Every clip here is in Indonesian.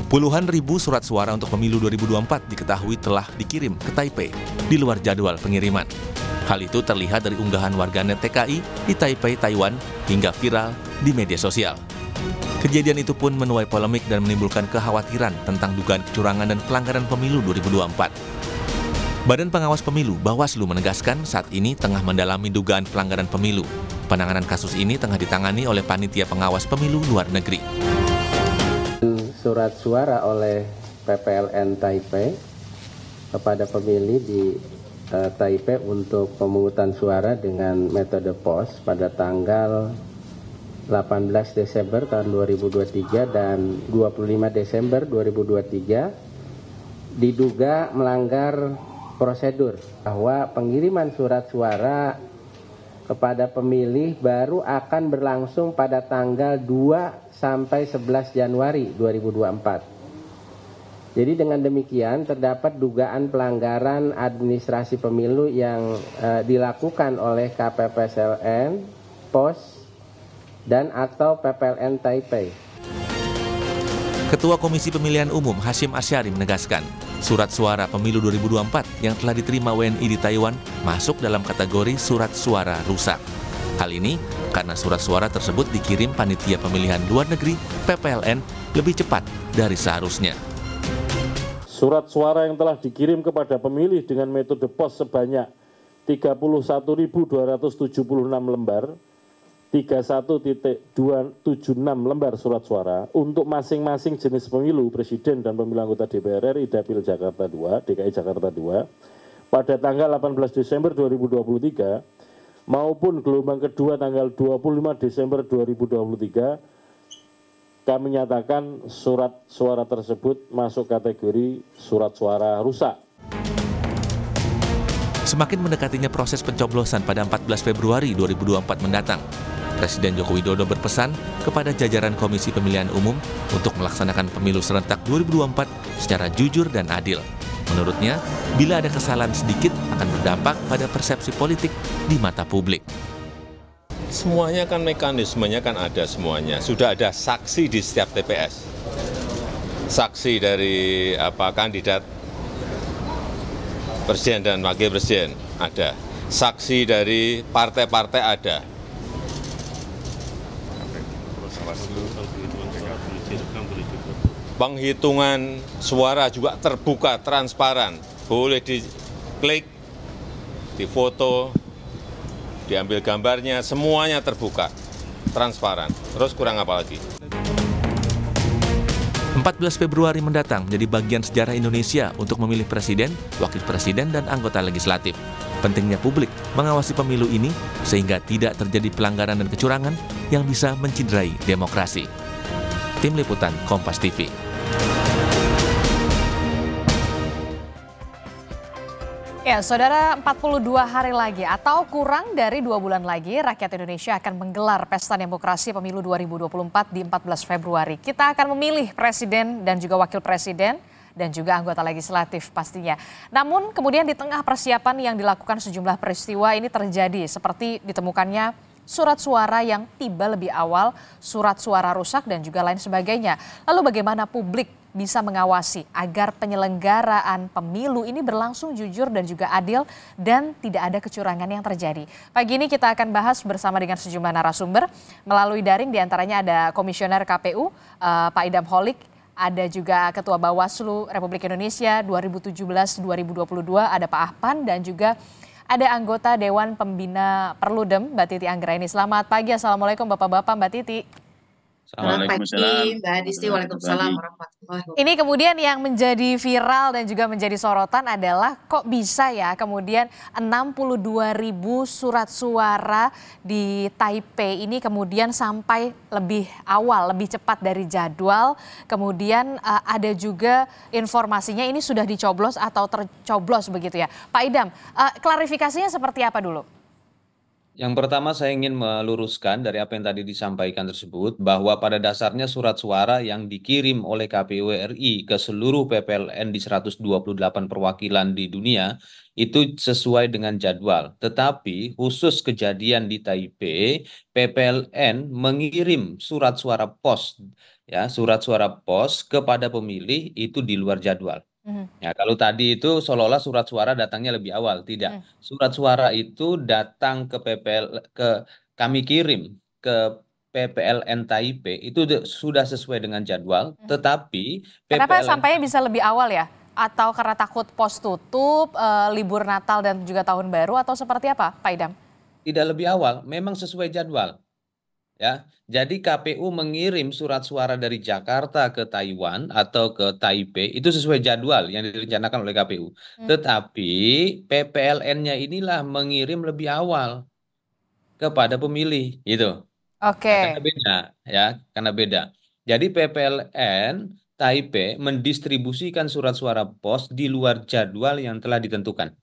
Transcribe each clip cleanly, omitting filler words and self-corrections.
Puluhan ribu surat suara untuk pemilu 2024 diketahui telah dikirim ke Taipei di luar jadwal pengiriman. Hal itu terlihat dari unggahan warganet TKI di Taipei, Taiwan, hingga viral di media sosial. Kejadian itu pun menuai polemik dan menimbulkan kekhawatiran tentang dugaan kecurangan dan pelanggaran pemilu 2024. Badan Pengawas Pemilu Bawaslu menegaskan saat ini tengah mendalami dugaan pelanggaran pemilu. Penanganan kasus ini tengah ditangani oleh Panitia Pengawas Pemilu Luar Negeri. Surat suara oleh PPLN Taipei kepada pemilih di Taipei untuk pemungutan suara dengan metode pos pada tanggal 18 Desember tahun 2023 dan 25 Desember 2023 diduga melanggar prosedur bahwa pengiriman surat suara kepada pemilih baru akan berlangsung pada tanggal 2 sampai 11 Januari 2024. Jadi dengan demikian terdapat dugaan pelanggaran administrasi pemilu yang dilakukan oleh KPPSLN, POS, dan atau PPLN Taipei. Ketua Komisi Pemilihan Umum Hasyim Asyari menegaskan, surat suara pemilu 2024 yang telah diterima WNI di Taiwan masuk dalam kategori surat suara rusak. Hal ini karena surat suara tersebut dikirim Panitia Pemilihan Luar Negeri (PPLN) lebih cepat dari seharusnya. Surat suara yang telah dikirim kepada pemilih dengan metode pos sebanyak 31.276 lembar, 31.276 lembar surat suara untuk masing-masing jenis pemilu presiden dan pemilu anggota DPR RI Dapil Jakarta II, DKI Jakarta II, pada tanggal 18 Desember 2023 maupun gelombang kedua tanggal 25 Desember 2023, kami nyatakan surat suara tersebut masuk kategori surat suara rusak. Semakin mendekatinya proses pencoblosan pada 14 Februari 2024 mendatang, Presiden Joko Widodo berpesan kepada jajaran Komisi Pemilihan Umum untuk melaksanakan pemilu serentak 2024 secara jujur dan adil. Menurutnya, bila ada kesalahan sedikit akan berdampak pada persepsi politik di mata publik. Semuanya kan mekanismenya kan ada semuanya. Sudah ada saksi di setiap TPS. Saksi dari kandidat presiden dan wakil presiden ada. Saksi dari partai-partai ada. Penghitungan suara juga terbuka, transparan. Boleh diklik, difoto, diambil gambarnya, semuanya terbuka, transparan. Terus kurang apa lagi? 14 Februari mendatang menjadi bagian sejarah Indonesia untuk memilih presiden, wakil presiden, dan anggota legislatif. Pentingnya publik mengawasi pemilu ini sehingga tidak terjadi pelanggaran dan kecurangan yang bisa menciderai demokrasi. Tim Liputan Kompas TV. Ya, saudara, 42 hari lagi atau kurang dari 2 bulan lagi, rakyat Indonesia akan menggelar Pesta Demokrasi Pemilu 2024 di 14 Februari. Kita akan memilih presiden dan juga wakil presiden dan juga anggota legislatif pastinya. Namun kemudian di tengah persiapan yang dilakukan sejumlah peristiwa ini terjadi seperti ditemukannya surat suara yang tiba lebih awal, surat suara rusak dan juga lain sebagainya. Lalu bagaimana publik bisa mengawasi agar penyelenggaraan pemilu ini berlangsung jujur dan juga adil dan tidak ada kecurangan yang terjadi. Pagi ini kita akan bahas bersama dengan sejumlah narasumber melalui daring, diantaranya ada Komisioner KPU Pak Idam Holik, ada juga Ketua Bawaslu Republik Indonesia 2017-2022 ada Pak Ahpan, dan juga ada anggota Dewan Pembina Perludem Mbak Titi Anggraini. Selamat pagi, Assalamualaikum Bapak-Bapak, Mbak Titi. Selamat pagi, Mbak Adisti. Waalaikumsalam warahmatullahi wabarakatuh. Ini kemudian yang menjadi viral dan juga menjadi sorotan adalah kok bisa ya kemudian 62.000 surat suara di Taipei ini kemudian sampai lebih awal, lebih cepat dari jadwal. Kemudian ada juga informasinya ini sudah dicoblos atau tercoblos begitu ya. Pak Idam, klarifikasinya seperti apa dulu? Yang pertama saya ingin meluruskan dari apa yang tadi disampaikan tersebut bahwa pada dasarnya surat suara yang dikirim oleh KPU RI ke seluruh PPLN di 128 perwakilan di dunia itu sesuai dengan jadwal. Tetapi khusus kejadian di Taipei, PPLN mengirim surat suara pos surat suara pos kepada pemilih itu di luar jadwal. Mhm. Ya, kalau tadi itu seolah-olah surat suara datangnya lebih awal, tidak. Mhm. Surat suara itu datang ke kami kirim ke PPLN Taipei itu sudah sesuai dengan jadwal, tetapi Kenapa PPLN sampainya bisa lebih awal ya? Atau karena takut pos tutup, libur Natal dan juga Tahun Baru atau seperti apa, Pak Idam? tidak lebih awal, memang sesuai jadwal. Ya, jadi KPU mengirim surat suara dari Jakarta ke Taiwan atau ke Taipei itu sesuai jadwal yang direncanakan oleh KPU. Tetapi PPLN-nya inilah mengirim lebih awal kepada pemilih, gitu. Nah, karena Oke. beda, karena beda. Jadi PPLN Taipei mendistribusikan surat suara pos di luar jadwal yang telah ditentukan,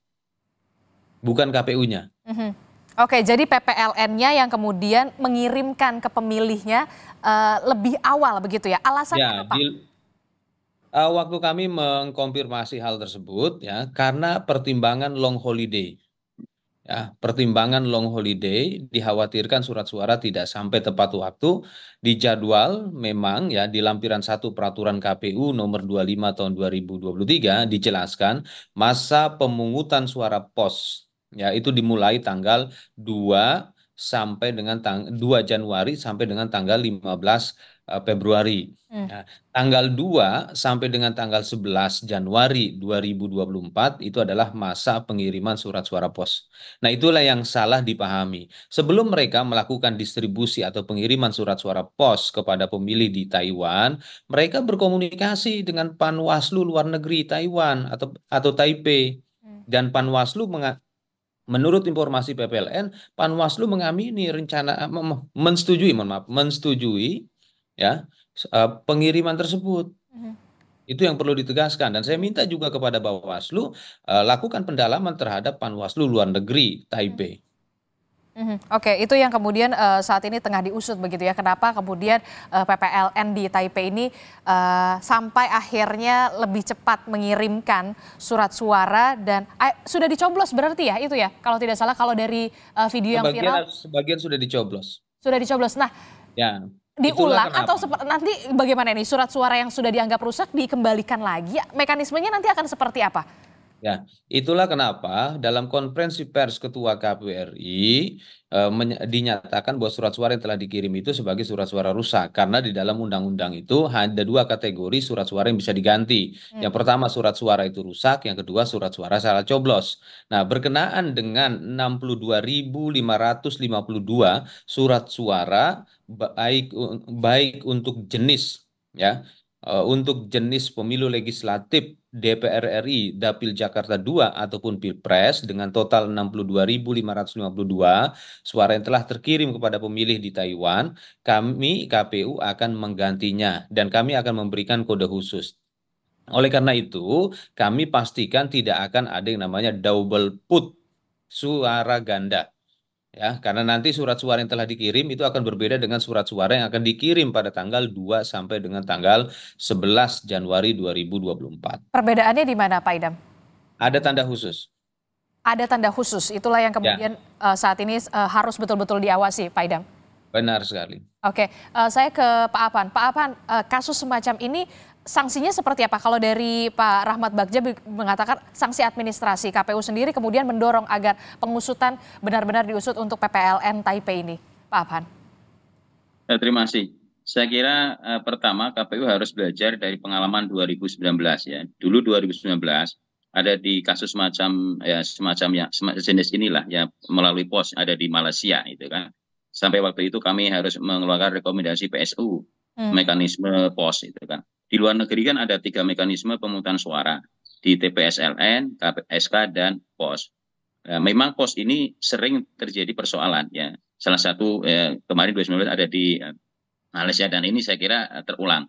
bukan KPU-nya. Mhm. Oke, jadi PPLN-nya yang kemudian mengirimkan ke pemilihnya lebih awal begitu ya? Alasannya Ya, apa? waktu kami mengkonfirmasi hal tersebut karena pertimbangan long holiday. Ya, pertimbangan long holiday dikhawatirkan surat suara tidak sampai tepat waktu di jadwal. Memang di lampiran 1 peraturan KPU nomor 25 tahun 2023 dijelaskan masa pemungutan suara pos itu dimulai tanggal 2 sampai dengan 2 Januari sampai dengan tanggal 15 Februari. Hmm. Ya, tanggal 2 sampai dengan tanggal 11 Januari 2024 itu adalah masa pengiriman surat suara pos. Nah, itulah yang salah dipahami. Sebelum mereka melakukan distribusi atau pengiriman surat suara pos kepada pemilih di Taiwan, mereka berkomunikasi dengan Panwaslu luar negeri Taiwan atau Taipei. Dan Panwaslu menurut informasi PPLN, Panwaslu mengamini rencana mensetujui pengiriman tersebut. Itu yang perlu ditegaskan. Dan saya minta juga kepada Bawaslu lakukan pendalaman terhadap Panwaslu luar negeri Taipei. Oke, itu yang kemudian saat ini tengah diusut begitu ya. Kenapa kemudian PPLN di Taipei ini sampai akhirnya lebih cepat mengirimkan surat suara dan sudah dicoblos berarti ya itu ya. Kalau tidak salah kalau dari video yang viral. Sebagian sudah dicoblos. Sudah dicoblos. Nah, ya. Diulang atau nanti bagaimana ini surat suara yang sudah dianggap rusak dikembalikan lagi? Mekanismenya nanti akan seperti apa? Ya, itulah kenapa dalam konferensi pers Ketua KPU RI dinyatakan bahwa surat suara yang telah dikirim itu sebagai surat suara rusak. Karena di dalam undang-undang itu ada 2 kategori surat suara yang bisa diganti. Yang pertama surat suara itu rusak, yang kedua surat suara salah coblos. Nah, berkenaan dengan 62.552 surat suara baik untuk jenis untuk jenis pemilu legislatif DPR RI, Dapil Jakarta 2 ataupun Pilpres dengan total 62.552 suara yang telah terkirim kepada pemilih di Taiwan, kami KPU akan menggantinya dan kami akan memberikan kode khusus. Oleh karena itu, kami pastikan tidak akan ada yang namanya double put, suara ganda. Ya, karena nanti surat suara yang telah dikirim itu akan berbeda dengan surat suara yang akan dikirim pada tanggal 2 sampai dengan tanggal 11 Januari 2024. Perbedaannya di mana, Pak Idam? Ada tanda khusus. Ada tanda khusus, itulah yang kemudian saat ini harus betul-betul diawasi, Pak Idam. Benar sekali. Oke, saya ke Pak Apan. Pak Apan, kasus semacam ini sanksinya seperti apa? Kalau dari Pak Rahmat Bagja mengatakan sanksi administrasi, KPU sendiri kemudian mendorong agar pengusutan benar-benar diusut untuk PPLN Taipei ini, Pak Apan. Terima kasih. Saya kira pertama KPU harus belajar dari pengalaman 2019 ya. Dulu 2019 ada di kasus semacam jenis inilah ya melalui pos ada di Malaysia itu kan. Sampai waktu itu kami harus mengeluarkan rekomendasi PSU mekanisme pos itu kan. Di luar negeri kan ada 3 mekanisme pemungutan suara di TPSLN, KPSK dan pos. Memang pos ini sering terjadi persoalan ya. Salah satu kemarin 2019 ada di Malaysia dan ini saya kira terulang.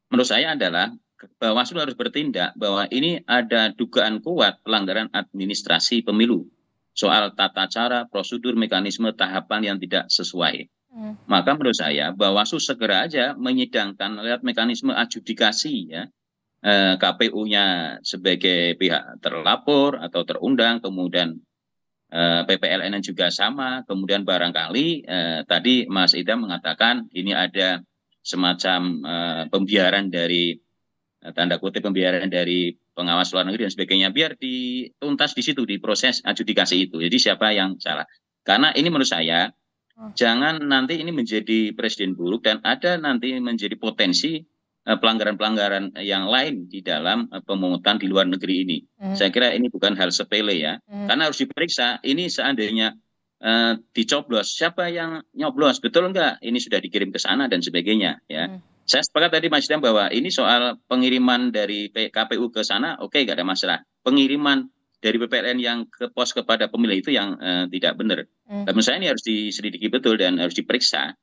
Menurut saya adalah Bawaslu harus bertindak bahwa ini ada dugaan kuat pelanggaran administrasi pemilu soal tata cara, prosedur, mekanisme, tahapan yang tidak sesuai. Maka menurut saya Bawaslu segera aja menyidangkan lewat mekanisme adjudikasi ya, KPU-nya sebagai pihak terlapor atau terundang, kemudian PPLN juga sama, kemudian barangkali tadi Mas Idam mengatakan ini ada semacam pembiaran dari tanda kutip pembiaran dari pengawas luar negeri dan sebagainya, biar dituntas di situ di proses adjudikasi itu. Jadi siapa yang salah? Karena ini menurut saya jangan nanti ini menjadi presiden buruk dan ada nanti menjadi potensi pelanggaran-pelanggaran yang lain di dalam pemungutan di luar negeri ini. Saya kira ini bukan hal sepele ya, karena harus diperiksa ini seandainya dicoblos, siapa yang nyoblos, betul enggak? Ini sudah dikirim ke sana dan sebagainya ya. Saya sepakat tadi Mas Idam bahwa ini soal pengiriman dari KPU ke sana, oke, nggak ada masalah. Pengiriman dari PPLN yang ke pos kepada pemilih itu yang tidak benar. Dan menurut saya ini harus diselidiki betul dan harus diperiksa.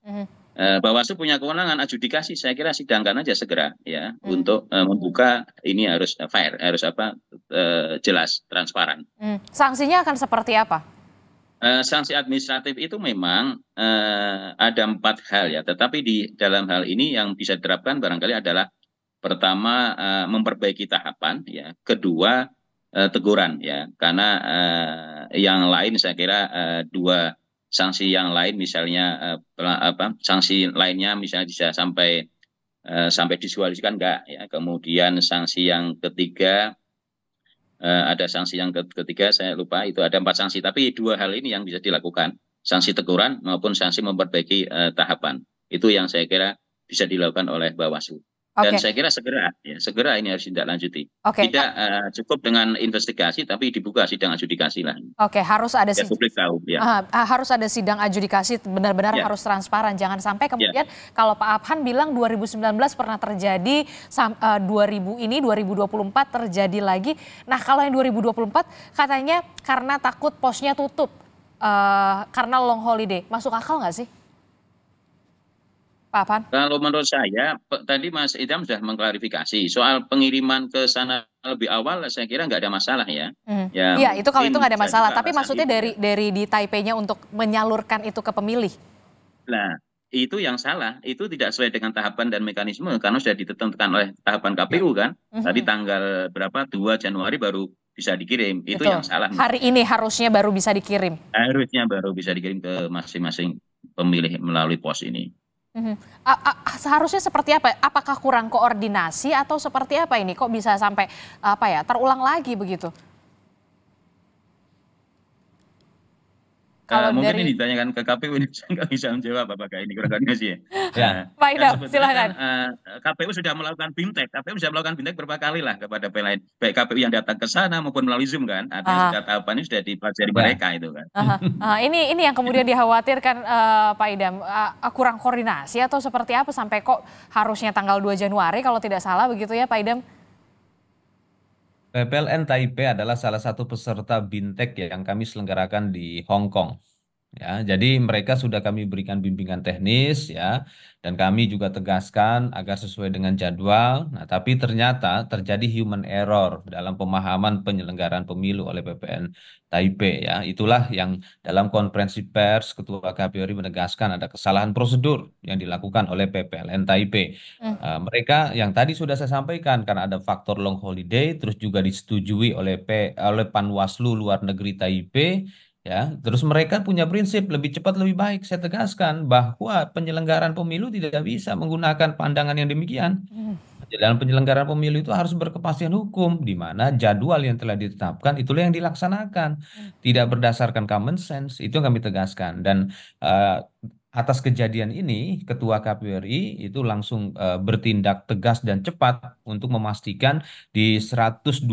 Bawaslu punya kewenangan adjudikasi, saya kira sidangkan aja segera ya untuk membuka ini harus fair, harus jelas, transparan. Sanksinya akan seperti apa? Sanksi administratif itu memang ada 4 hal ya, tetapi di dalam hal ini yang bisa diterapkan barangkali adalah pertama memperbaiki tahapan ya, kedua teguran ya, karena yang lain saya kira 2 sanksi yang lain misalnya sanksi lainnya misalnya bisa sampai diskualifikasikan enggak ya, kemudian sanksi yang ketiga ada sanksi yang ketiga saya lupa, itu ada 4 sanksi, tapi 2 hal ini yang bisa dilakukan, sanksi teguran maupun sanksi memperbaiki tahapan, itu yang saya kira bisa dilakukan oleh Bawaslu. Dan saya kira segera ini harus ditindaklanjuti. Tidak cukup dengan investigasi, tapi dibuka sidang adjudikasi lah. Harus ada publik tahu, ya. Harus ada sidang adjudikasi, benar-benar harus transparan. Jangan sampai kemudian kalau Pak Abhan bilang 2019 pernah terjadi, 2024 terjadi lagi. Nah kalau yang 2024 katanya karena takut posnya tutup, karena long holiday, masuk akal nggak sih? Pak Abhan? Kalau menurut saya, tadi Mas Idam sudah mengklarifikasi soal pengiriman ke sana lebih awal, saya kira nggak ada masalah ya. Iya, itu kalau itu nggak ada masalah. Tapi maksudnya dari di Taipei-nya untuk menyalurkan itu ke pemilih. Nah, itu yang salah. Itu tidak sesuai dengan tahapan dan mekanisme karena sudah ditentukan oleh tahapan KPU kan. Tadi tanggal berapa? 2 Januari baru bisa dikirim. Itu yang salah. Hari ini harusnya baru bisa dikirim. Harusnya baru bisa dikirim ke masing-masing pemilih melalui pos ini. Seharusnya seperti apa? Apakah kurang koordinasi atau seperti apa ini? Kok bisa sampai terulang lagi begitu? Mungkin ini ditanyakan ke KPU, ini saya nggak bisa menjawab apakah ini kurang koordinasi ya. Pak Idam, silakan. KPU sudah melakukan BIMTEK, berapa kali lah kepada PLN, baik KPU yang datang ke sana maupun melalui Zoom kan. Artinya tahapannya sudah dipelajari mereka itu kan. Ini yang kemudian dikhawatirkan Pak Idam, kurang koordinasi atau seperti apa sampai kok harusnya tanggal 2 Januari kalau tidak salah begitu ya Pak Idam? PPLN Taipei adalah salah satu peserta BIMTEK yang kami selenggarakan di Hong Kong. Ya, jadi mereka sudah kami berikan bimbingan teknis ya, dan kami juga tegaskan agar sesuai dengan jadwal. Nah, tapi ternyata terjadi human error dalam pemahaman penyelenggaraan pemilu oleh PPN Taipei ya. Itulah yang dalam konferensi pers Ketua KPU RI menegaskan ada kesalahan prosedur yang dilakukan oleh PPLN Taipei. Mereka yang tadi sudah saya sampaikan karena ada faktor long holiday, terus juga disetujui oleh Panwaslu Luar Negeri Taipei. Ya, terus mereka punya prinsip lebih cepat lebih baik. Saya tegaskan bahwa penyelenggaraan pemilu tidak bisa menggunakan pandangan yang demikian. Dalam penyelenggaraan pemilu itu harus berkepastian hukum, di mana jadwal yang telah ditetapkan itulah yang dilaksanakan, tidak berdasarkan common sense. Itu yang kami tegaskan. Dan atas kejadian ini, Ketua KPU RI itu langsung bertindak tegas dan cepat untuk memastikan di 127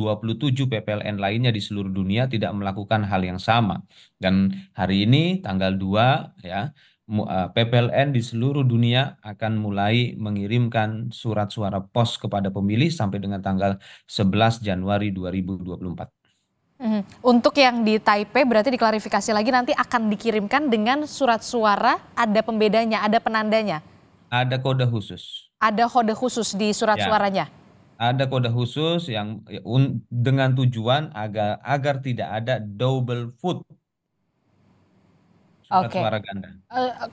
PPLN lainnya di seluruh dunia tidak melakukan hal yang sama. Dan hari ini tanggal 2 ya, PPLN di seluruh dunia akan mulai mengirimkan surat suara pos kepada pemilih sampai dengan tanggal 11 Januari 2024. Untuk yang di Taipei berarti diklarifikasi lagi nanti akan dikirimkan dengan surat suara, ada pembedanya, ada penandanya? Ada kode khusus. Ada kode khusus di surat suaranya? Ada kode khusus yang dengan tujuan agar tidak ada double vote surat Oke. suara ganda.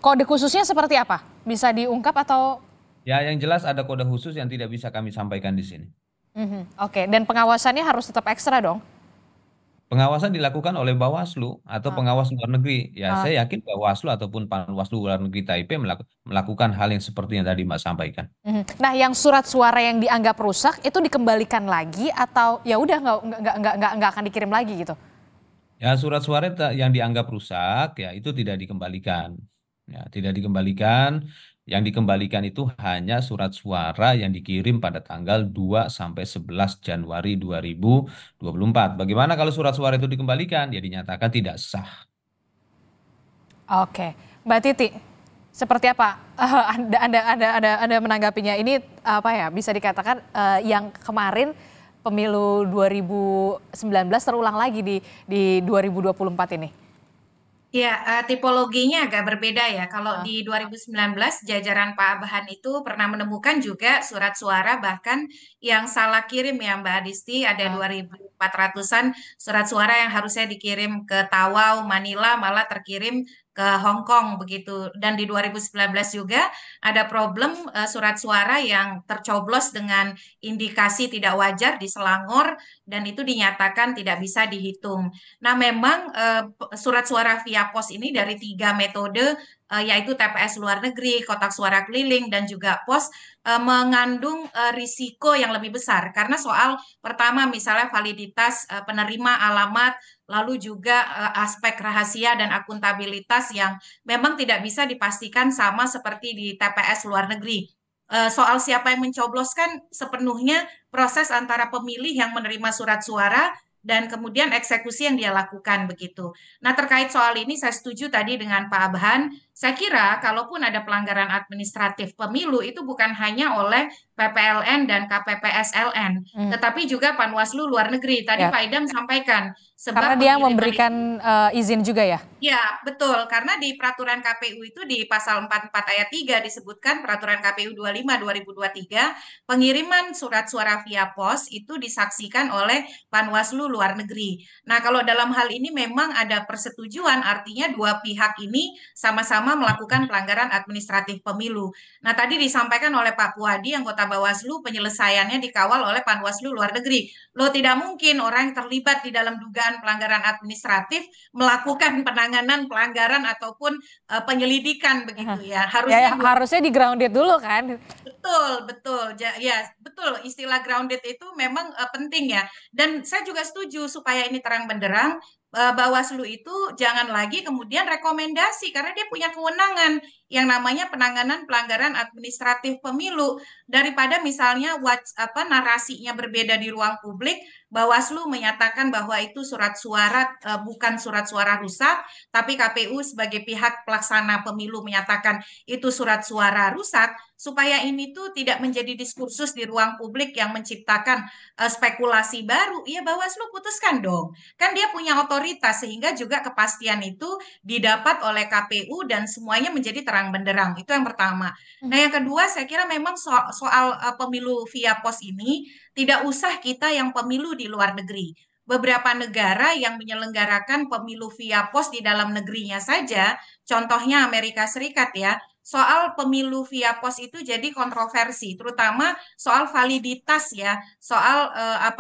Kode khususnya seperti apa? Bisa diungkap atau? Ya, yang jelas ada kode khusus yang tidak bisa kami sampaikan di sini. Oke, dan pengawasannya harus tetap ekstra dong? Pengawasan dilakukan oleh Bawaslu atau pengawas luar negeri. Ya, saya yakin Bawaslu ataupun Panwaslu luar negeri Taipei melakukan hal yang seperti yang tadi Mbak sampaikan. Nah, yang surat suara yang dianggap rusak itu dikembalikan lagi atau ya udah nggak akan dikirim lagi gitu? Ya, surat suara yang dianggap rusak ya itu tidak dikembalikan. Ya, tidak dikembalikan. Yang dikembalikan itu hanya surat suara yang dikirim pada tanggal 2 sampai 11 Januari 2024. Bagaimana kalau surat suara itu dikembalikan? Ya dinyatakan tidak sah. Oke, Mbak Titi, seperti apa? Anda menanggapinya ini apa ya? Bisa dikatakan yang kemarin pemilu 2019 terulang lagi di 2024 ini. Ya, tipologinya agak berbeda ya. Kalau di 2019 jajaran Pak Abahan itu pernah menemukan juga surat suara bahkan yang salah kirim ya Mbak Adisti, ada 2.400-an surat suara yang harusnya dikirim ke Tawau, Manila, malah terkirim ke Hong Kong begitu. Dan di 2019 juga ada problem surat suara yang tercoblos dengan indikasi tidak wajar di Selangor dan itu dinyatakan tidak bisa dihitung. Nah, memang surat suara via pos ini dari 3 metode, yaitu TPS luar negeri, kotak suara keliling, dan juga pos, mengandung risiko yang lebih besar. Karena soal pertama misalnya validitas penerima alamat, lalu juga aspek rahasia dan akuntabilitas yang memang tidak bisa dipastikan sama seperti di TPS luar negeri. Soal siapa yang mencobloskan sepenuhnya proses antara pemilih yang menerima surat suara dan kemudian eksekusi yang dia lakukan begitu. Nah, terkait soal ini saya setuju tadi dengan Pak Abhan. Saya kira kalaupun ada pelanggaran administratif pemilu itu bukan hanya oleh PPLN dan KPPSLN, tetapi juga Panwaslu luar negeri. Tadi Pak Idam sampaikan karena dia memberikan izin juga ya? Ya, betul. Karena di peraturan KPU itu di pasal 44 ayat 3 disebutkan peraturan KPU 25 2023 pengiriman surat suara via pos itu disaksikan oleh Panwaslu luar negeri. Nah, kalau dalam hal ini memang ada persetujuan, artinya dua pihak ini sama-sama melakukan pelanggaran administratif pemilu. Nah, tadi disampaikan oleh Pak Puadi, anggota Bawaslu, penyelesaiannya dikawal oleh Panwaslu luar negeri. Loh, tidak mungkin orang yang terlibat di dalam dugaan pelanggaran administratif melakukan penanganan pelanggaran ataupun penyelidikan begitu ya. Harusnya di grounded dulu kan? Betul. Ya, betul. Istilah grounded itu memang penting ya. Dan saya juga setuju supaya ini terang benderang, Bawaslu itu jangan lagi kemudian rekomendasi karena dia punya kewenangan yang namanya penanganan pelanggaran administratif pemilu, daripada misalnya narasinya berbeda di ruang publik. Bawaslu menyatakan bahwa itu surat suara bukan surat suara rusak, tapi KPU sebagai pihak pelaksana pemilu menyatakan itu surat suara rusak, supaya ini tuh tidak menjadi diskursus di ruang publik yang menciptakan spekulasi baru. Ya, Bawaslu putuskan dong. Kan dia punya otoritas sehingga juga kepastian itu didapat oleh KPU dan semuanya menjadi terang benderang. Itu yang pertama. Nah, yang kedua saya kira memang soal pemilu via pos ini tidak usah kita yang pemilu di luar negeri. Beberapa negara yang menyelenggarakan pemilu via pos di dalam negerinya saja, contohnya Amerika Serikat ya, soal pemilu via pos itu jadi kontroversi, terutama soal validitas ya, soal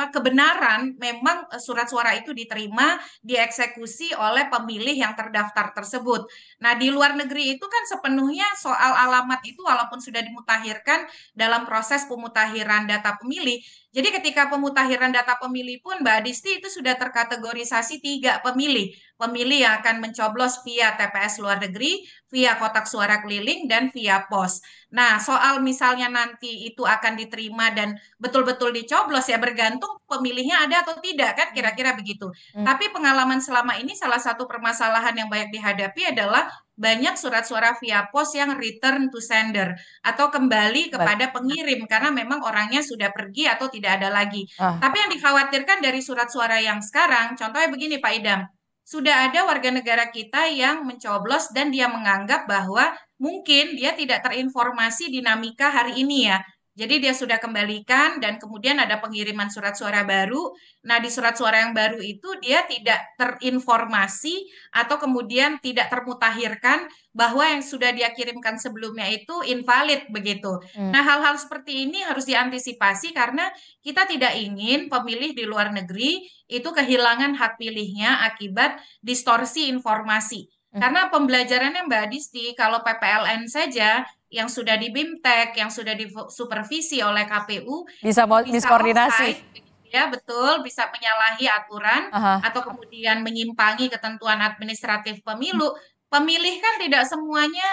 kebenaran memang surat suara itu diterima, dieksekusi oleh pemilih yang terdaftar tersebut. Nah, di luar negeri itu kan sepenuhnya soal alamat itu walaupun sudah dimutakhirkan dalam proses pemutahiran data pemilih. Jadi ketika pemutahiran data pemilih pun Mbak Adisti itu sudah terkategorisasi 3 pemilih. Pemilih yang akan mencoblos via TPS luar negeri, via kotak suara keliling, dan via pos. Nah, soal misalnya nanti itu akan diterima dan betul-betul dicoblos ya bergantung pemilihnya ada atau tidak kan kira-kira begitu. Tapi pengalaman selama ini salah satu permasalahan yang banyak dihadapi adalah banyak surat suara via pos yang return to sender atau kembali kepada pengirim karena memang orangnya sudah pergi atau tidak ada lagi. Tapi yang dikhawatirkan dari surat suara yang sekarang, contohnya begini Pak Idam, sudah ada warga negara kita yang mencoblos dan dia menganggap bahwa mungkin dia tidak terinformasi dinamika hari ini ya. Jadi dia sudah kembalikan dan kemudian ada pengiriman surat suara baru. Nah, di surat suara yang baru itu dia tidak terinformasi atau kemudian tidak termutakhirkan bahwa yang sudah dia kirimkan sebelumnya itu invalid begitu. Nah, hal-hal seperti ini harus diantisipasi karena kita tidak ingin pemilih di luar negeri itu kehilangan hak pilihnya akibat distorsi informasi. Karena pembelajarannya Mbak Disti, kalau PPLN saja yang sudah di BIMTEK, yang sudah disupervisi oleh KPU, Bisa diskoordinasi. offside, ya betul, bisa menyalahi aturan atau kemudian menyimpangi ketentuan administratif pemilu. Pemilih kan tidak semuanya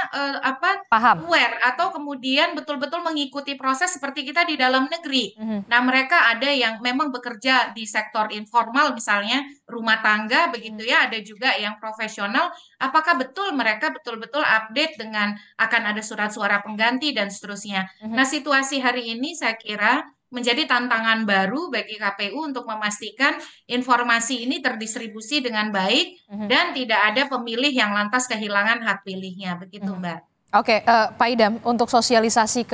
Paham. aware atau kemudian betul-betul mengikuti proses seperti kita di dalam negeri. Nah, mereka ada yang memang bekerja di sektor informal misalnya rumah tangga begitu ya, ada juga yang profesional. Apakah betul mereka betul-betul update dengan akan ada surat suara pengganti dan seterusnya. Nah, situasi hari ini saya kira menjadi tantangan baru bagi KPU untuk memastikan informasi ini terdistribusi dengan baik dan tidak ada pemilih yang lantas kehilangan hak pilihnya. Begitu, Mbak. Oke, Pak Idam, untuk sosialisasi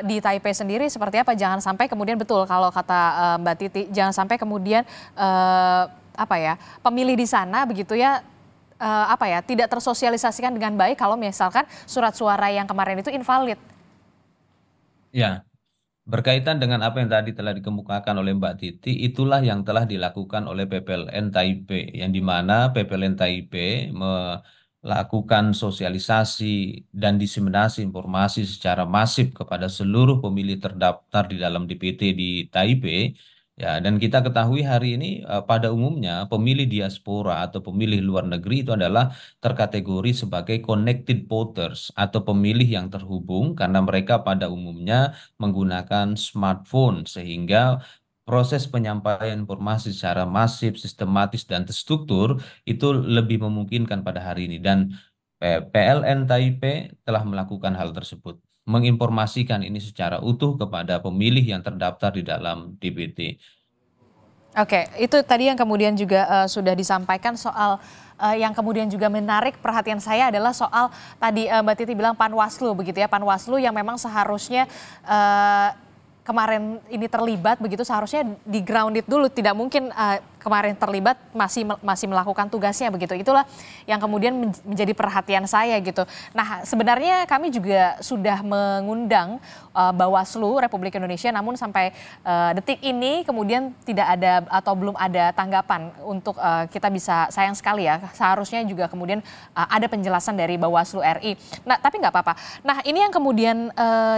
di Taipei sendiri seperti apa? Jangan sampai kemudian betul kalau kata Mbak Titi, jangan sampai kemudian pemilih di sana begitu ya tidak tersosialisasikan dengan baik kalau misalkan surat suara yang kemarin itu invalid. Ya, berkaitan dengan apa yang tadi telah dikemukakan oleh Mbak Titi, itulah yang telah dilakukan oleh PPLN Taipei, yang dimana PPLN Taipei melakukan sosialisasi dan diseminasi informasi secara masif kepada seluruh pemilih terdaftar di dalam DPT di Taipei. Ya, dan kita ketahui hari ini pada umumnya pemilih diaspora atau pemilih luar negeri itu adalah terkategori sebagai connected voters atau pemilih yang terhubung karena mereka pada umumnya menggunakan smartphone sehingga proses penyampaian informasi secara masif, sistematis, dan terstruktur itu lebih memungkinkan pada hari ini. Dan PLN Taipei telah melakukan hal tersebut, menginformasikan ini secara utuh kepada pemilih yang terdaftar di dalam DPT. Oke, itu tadi yang kemudian juga sudah disampaikan soal yang kemudian juga menarik perhatian saya adalah soal tadi Mbak Titi bilang Panwaslu begitu ya, Panwaslu yang memang seharusnya kemarin ini terlibat begitu seharusnya di grounded dulu, tidak mungkin kemarin terlibat masih melakukan tugasnya begitu. Itulah yang kemudian menjadi perhatian saya gitu. Nah, sebenarnya kami juga sudah mengundang Bawaslu Republik Indonesia, namun sampai detik ini kemudian tidak ada atau belum ada tanggapan untuk kita bisa, sayang sekali ya, seharusnya juga kemudian ada penjelasan dari Bawaslu RI. Nah, tapi nggak apa-apa. Nah, ini yang kemudian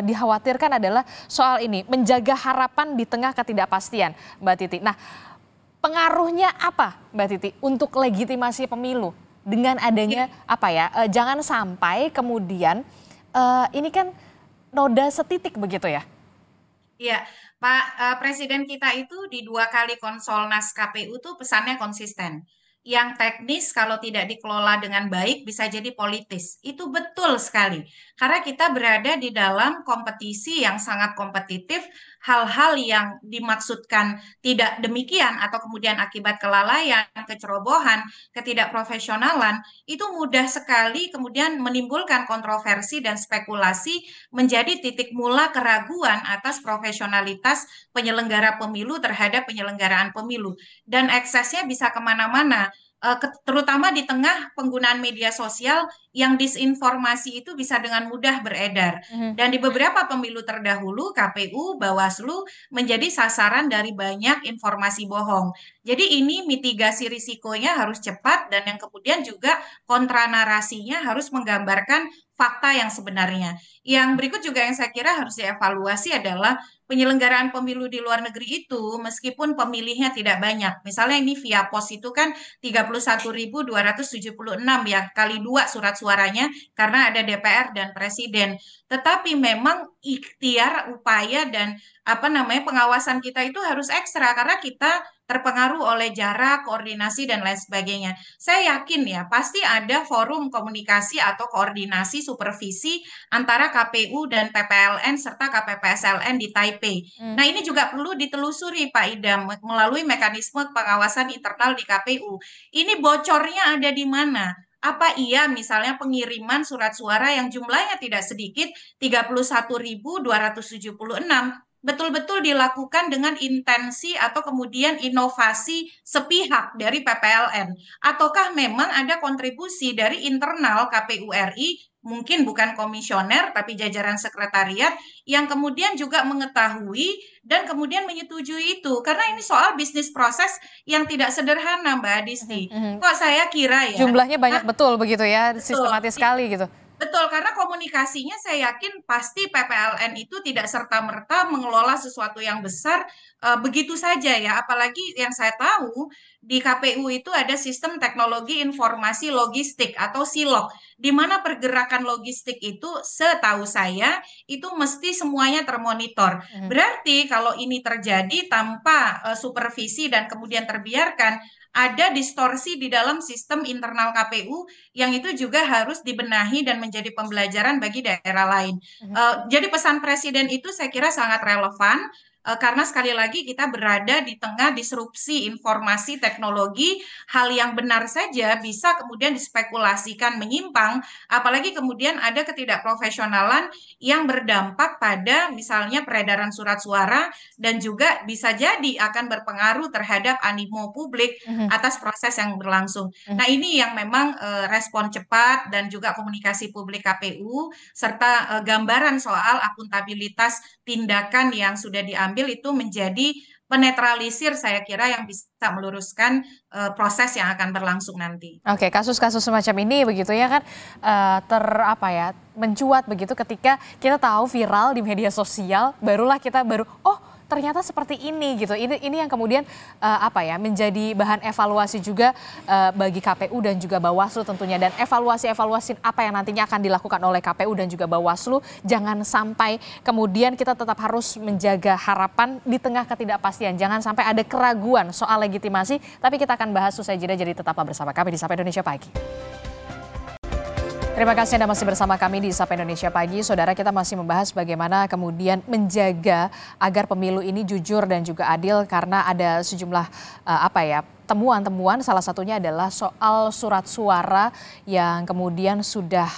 dikhawatirkan adalah soal ini, menjaga harapan di tengah ketidakpastian, Mbak Titi. Nah, pengaruhnya apa, Mbak Titi, untuk legitimasi pemilu dengan adanya jangan sampai kemudian ini kan noda setitik begitu ya? Iya, Pak Presiden kita itu di 2 kali konsolnas KPU tuh pesannya konsisten. Yang teknis kalau tidak dikelola dengan baik bisa jadi politis. Itu betul sekali. Karena kita berada di dalam kompetisi yang sangat kompetitif, hal-hal yang dimaksudkan tidak demikian atau kemudian akibat kelalaian, kecerobohan, ketidakprofesionalan, itu mudah sekali kemudian menimbulkan kontroversi dan spekulasi menjadi titik mula keraguan atas profesionalitas penyelenggara pemilu terhadap penyelenggaraan pemilu. Dan eksesnya bisa kemana-mana, terutama di tengah penggunaan media sosial yang disinformasi itu bisa dengan mudah beredar. Dan di beberapa pemilu terdahulu, KPU, Bawaslu menjadi sasaran dari banyak informasi bohong. Jadi ini mitigasi risikonya harus cepat dan yang kemudian juga kontra narasinya harus menggambarkan fakta yang sebenarnya. Yang berikut juga yang saya kira harus dievaluasi adalah penyelenggaraan pemilu di luar negeri itu meskipun pemilihnya tidak banyak. Misalnya ini via pos itu kan 31.276 ya, kali 2 surat suaranya karena ada DPR dan Presiden. Tetapi memang ikhtiar, upaya dan pengawasan kita itu harus ekstra karena kita terpengaruh oleh jarak, koordinasi dan lain sebagainya. Saya yakin ya, pasti ada forum komunikasi atau koordinasi supervisi antara KPU dan PPLN serta KPPSLN di Taipei. Nah, ini juga perlu ditelusuri Pak Idam melalui mekanisme pengawasan internal di KPU. Ini bocornya ada di mana? Apa iya misalnya pengiriman surat suara yang jumlahnya tidak sedikit 31.276 betul-betul dilakukan dengan intensi atau kemudian inovasi sepihak dari PPLN? Ataukah memang ada kontribusi dari internal KPU RI, mungkin bukan komisioner, tapi jajaran sekretariat, yang kemudian juga mengetahui dan kemudian menyetujui itu? Karena ini soal bisnis proses yang tidak sederhana, Mbak Adisti. Kok saya kira ya, Jumlahnya banyak betul begitu ya, betul, sistematis sekali gitu. betul, karena komunikasinya saya yakin pasti PPLN itu tidak serta-merta mengelola sesuatu yang besar begitu saja ya. Apalagi yang saya tahu di KPU itu ada sistem teknologi informasi logistik atau SILOG, di mana pergerakan logistik itu setahu saya itu mesti semuanya termonitor. Berarti kalau ini terjadi tanpa supervisi dan kemudian terbiarkan, ada distorsi di dalam sistem internal KPU yang itu juga harus dibenahi dan menjadi pembelajaran bagi daerah lain. Jadi pesan Presiden itu saya kira sangat relevan karena sekali lagi kita berada di tengah disrupsi informasi teknologi, hal yang benar saja bisa kemudian dispekulasikan menyimpang, apalagi kemudian ada ketidakprofesionalan yang berdampak pada misalnya peredaran surat suara dan juga bisa jadi akan berpengaruh terhadap animo publik atas proses yang berlangsung. Nah, ini yang memang respon cepat dan juga komunikasi publik KPU serta gambaran soal akuntabilitas tindakan yang sudah diambil itu menjadi penetralisir saya kira yang bisa meluruskan proses yang akan berlangsung nanti. Oke, kasus-kasus semacam ini begitu ya kan mencuat begitu ketika kita tahu viral di media sosial, barulah kita ternyata seperti ini gitu. Ini yang kemudian menjadi bahan evaluasi juga bagi KPU dan juga Bawaslu tentunya, dan evaluasi apa yang nantinya akan dilakukan oleh KPU dan juga Bawaslu. Jangan sampai kemudian kita tetap harus menjaga harapan di tengah ketidakpastian. Jangan sampai ada keraguan soal legitimasi, tapi kita akan bahas usai jeda, jadi tetaplah bersama kami di Sapa Indonesia Pagi. Terima kasih Anda masih bersama kami di Sapa Indonesia Pagi. Saudara, kita masih membahas bagaimana kemudian menjaga agar pemilu ini jujur dan juga adil, karena ada sejumlah temuan-temuan, salah satunya adalah soal surat suara yang kemudian sudah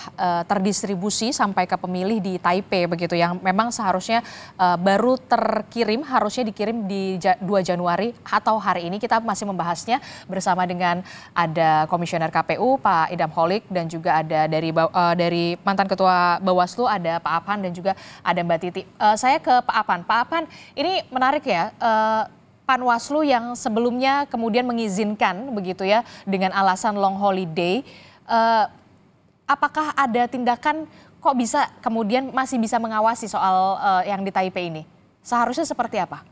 terdistribusi sampai ke pemilih di Taipei begitu, yang memang seharusnya baru terkirim, harusnya dikirim di 2 Januari atau hari ini. Kita masih membahasnya bersama dengan ada Komisioner KPU Pak Idam Holik, dan juga ada dari mantan Ketua Bawaslu ada Pak Apan, dan juga ada Mbak Titi. Saya ke Pak Apan. Pak Apan, ini menarik ya, Panwaslu yang sebelumnya kemudian mengizinkan begitu ya dengan alasan long holiday, apakah ada tindakan kok bisa kemudian masih bisa mengawasi soal yang di Taipei ini? Seharusnya seperti apa?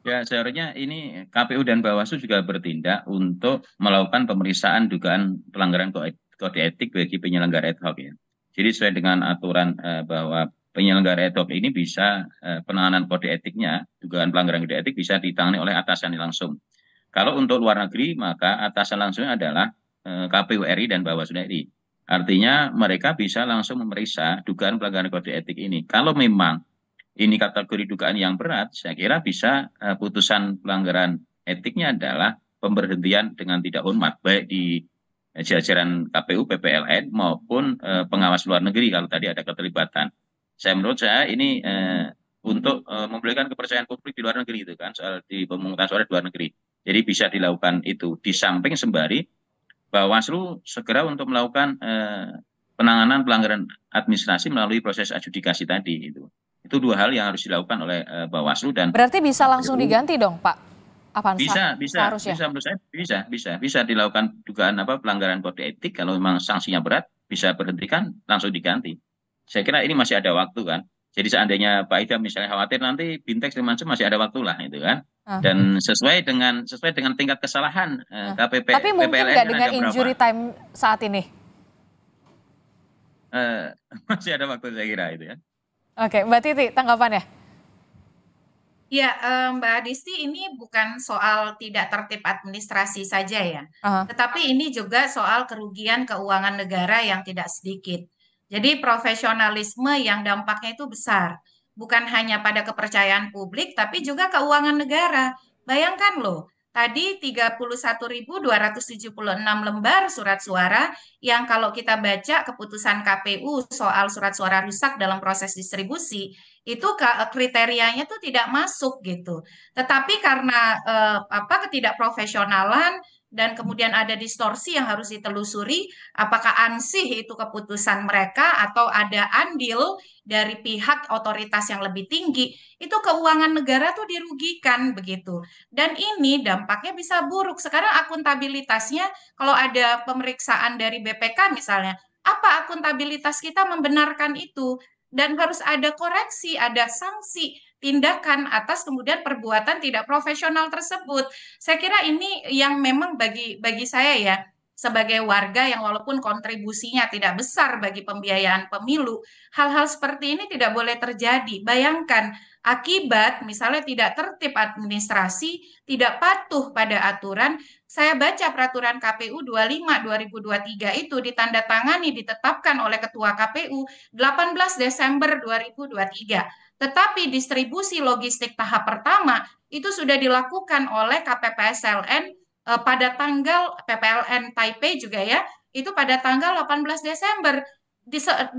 Ya, seharusnya ini KPU dan Bawaslu juga bertindak untuk melakukan pemeriksaan dugaan pelanggaran kode etik bagi penyelenggara ad hoc ya. Jadi sesuai dengan aturan bahwa penyelenggara ad hoc ini bisa penanganan kode etiknya, dugaan pelanggaran kode etik bisa ditangani oleh atasan langsung. Kalau untuk luar negeri, maka atasan langsungnya adalah KPU RI dan Bawaslu RI. Artinya mereka bisa langsung memeriksa dugaan pelanggaran kode etik ini. Kalau memang ini kategori dugaan yang berat, saya kira bisa putusan pelanggaran etiknya adalah pemberhentian dengan tidak hormat, baik di jajaran KPU, PPLN maupun pengawas luar negeri kalau tadi ada keterlibatan. Menurut saya ini untuk memberikan kepercayaan publik di luar negeri itu kan, soal di pemungutan suara di luar negeri. Jadi bisa dilakukan itu. Di samping sembari Bawaslu segera untuk melakukan penanganan pelanggaran administrasi melalui proses adjudikasi tadi itu. Itu 2 hal yang harus dilakukan oleh Bawaslu dan. Berarti bisa langsung diganti dong, Pak? Bisa menurut saya bisa dilakukan dugaan pelanggaran kode etik. Kalau memang sanksinya berat, bisa berhentikan langsung diganti. Saya kira ini masih ada waktu kan. Jadi seandainya Pak Idam misalnya khawatir nanti bintek macam masih ada waktu lah itu kan. Dan sesuai dengan tingkat kesalahan KPP. Tapi mungkin nggak dengan injury time saat ini? Masih ada waktu saya kira itu ya. Oke, Mbak Titi tanggapannya? Ya, Mbak Adisti, ini bukan soal tidak tertib administrasi saja ya, tetapi ini juga soal kerugian keuangan negara yang tidak sedikit. Jadi profesionalisme yang dampaknya itu besar, bukan hanya pada kepercayaan publik, tapi juga keuangan negara. Bayangkan loh, Tadi 31.276 lembar surat suara yang kalau kita baca keputusan KPU soal surat suara rusak dalam proses distribusi, itu kriterianya tuh tidak masuk gitu. Tetapi karena ketidakprofesionalan dan kemudian ada distorsi yang harus ditelusuri, apakah ansih itu keputusan mereka atau ada andil dari pihak otoritas yang lebih tinggi, itu keuangan negara tuh dirugikan begitu. Dan ini dampaknya bisa buruk. Sekarang akuntabilitasnya, kalau ada pemeriksaan dari BPK misalnya, apa akuntabilitas kita membenarkan itu? Dan harus ada koreksi, ada sanksi, tindakan atas kemudian perbuatan tidak profesional tersebut. Saya kira ini yang memang bagi saya ya, sebagai warga yang walaupun kontribusinya tidak besar bagi pembiayaan pemilu, hal-hal seperti ini tidak boleh terjadi. Bayangkan akibat misalnya tidak tertib administrasi, tidak patuh pada aturan. Saya baca peraturan KPU 25 2023 itu ditandatangani ditetapkan oleh Ketua KPU 18 Desember 2023. Tetapi distribusi logistik tahap pertama itu sudah dilakukan oleh KPPSLN pada tanggal PPLN Taipei juga ya, itu pada tanggal 18 Desember.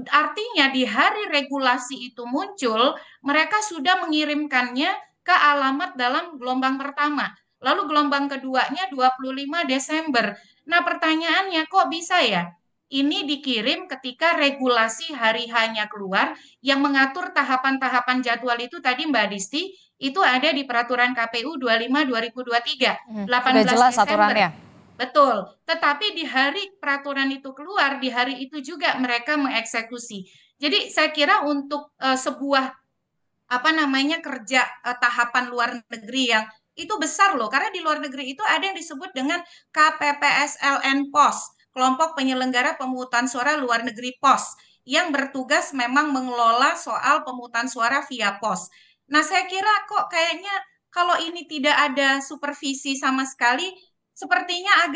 Artinya di hari regulasi itu muncul, mereka sudah mengirimkannya ke alamat dalam gelombang pertama. Lalu gelombang keduanya 25 Desember. Nah pertanyaannya kok bisa ya? Ini dikirim ketika regulasi hari hanya keluar yang mengatur tahapan-tahapan jadwal itu tadi Mbak Disti, itu ada di peraturan KPU 25 2023, 18 sudah jelas Desember. aturannya. Betul, tetapi di hari peraturan itu keluar, di hari itu juga mereka mengeksekusi. Jadi saya kira untuk sebuah kerja tahapan luar negeri yang itu besar loh, karena di luar negeri itu ada yang disebut dengan KPPSLN POS, kelompok penyelenggara pemungutan suara luar negeri POS, yang bertugas memang mengelola soal pemungutan suara via POS. Nah, saya kira kok kayaknya kalau ini tidak ada supervisi sama sekali, sepertinya